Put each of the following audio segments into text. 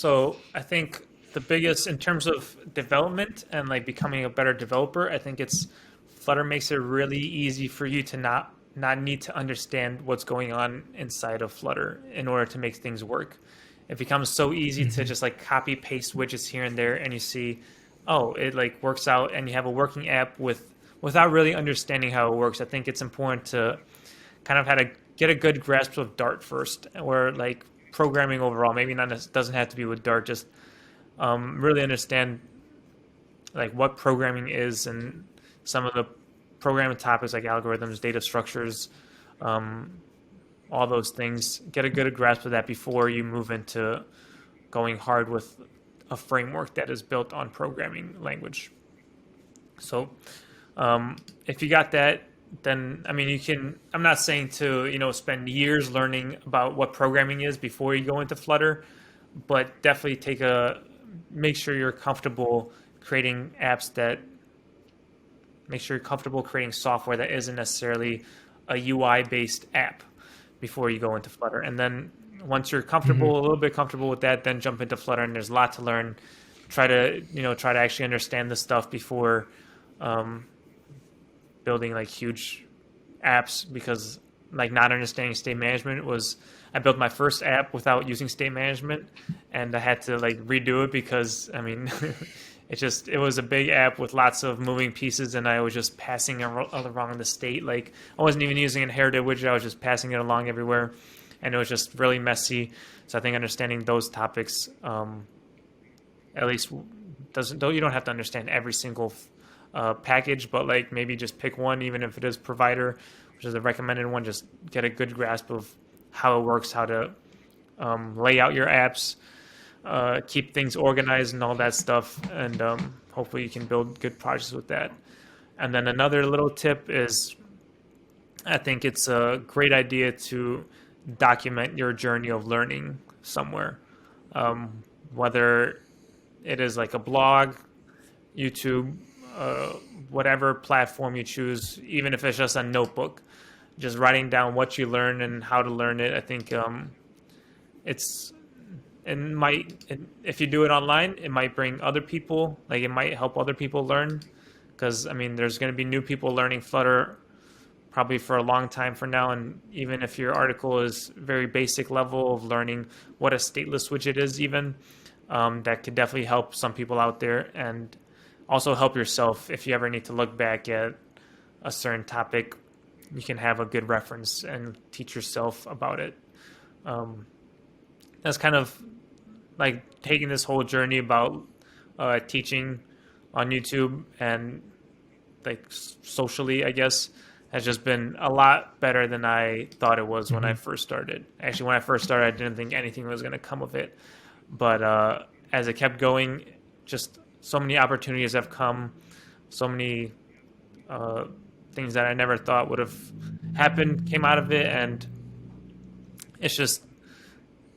So I think the biggest in terms of development and like becoming a better developer, I think it's Flutter makes it really easy for you to not need to understand what's going on inside of Flutter in order to make things work. It becomes so easy to Hmm. just like copy paste widgets here and there, and you see, oh, it like works out, and you have a working app without really understanding how it works. I think it's important to kind of how to get a good grasp of Dart first, or like programming overall. Maybe not doesn't have to be with Dart. Just really understand like what programming is and some of the programming topics like algorithms, data structures, um, all those things. Get a good grasp of that before you move into going hard with a framework that is built on programming language. So if you got that, then I mean you can. I'm not saying to spend years learning about what programming is before you go into Flutter, but definitely make sure you're comfortable creating apps that make sure you're comfortable creating software that isn't necessarily a UI based app before you go into Flutter. And then once you're Hmm. comfortable, a little bit comfortable with that, then jump into Flutter. And there's a lot to learn. Try to actually understand the stuff before um, building like huge apps, because like not understanding state management was I built my first app without using state management, and I had to like redo it because I mean it was a big app with lots of moving pieces, and I was just passing along the state. Like I wasn't even using an inherited widget, I was just passing it along everywhere, and it was just really messy. So I think understanding those topics, at least doesn't don't you don't have to understand every single package, but like maybe just pick one, even if it is provider, which is a recommended one. Just get a good grasp of how it works, how to lay out your apps, keep things organized, and all that stuff. And hopefully, you can build good projects with that. And then another little tip is, I think it's a great idea to document your journey of learning somewhere, whether it is like a blog, YouTube, uh, whatever platform you choose, even if it's just a notebook, just writing down what you learn and how to learn it. I think it's if you do it online, it might bring other people, like it might help other people learn, because I mean, there's going to be new people learning Flutter probably for a long time from now, and even if your article is very basic level of learning what a stateless widget is, even that could definitely help some people out there, and also help yourself if you ever need to look back at a certain topic. You can have a good reference and teach yourself about it. Um, that's kind of like taking this whole journey about teaching on YouTube and like socially, I guess, has just been a lot better than I thought it was when I Hmm. first started. Actually, when I first started, I didn't think anything was going to come of it. But as it kept going, just so many opportunities have come, so many uh, things that I never thought would have happened came out of it, and it's just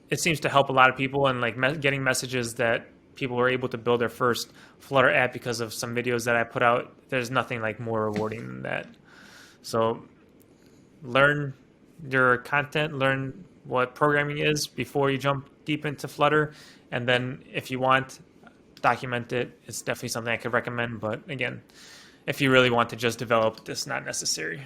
it seems to help a lot of people, and like getting messages that people were able to build their first Flutter app because of some videos that I put out. There's nothing like more rewarding than that. So learn your content, learn what programming is before you jump deep into Flutter, and then if you want, document it. It's definitely something I could recommend, but again, if you really want to just develop, it's not necessary.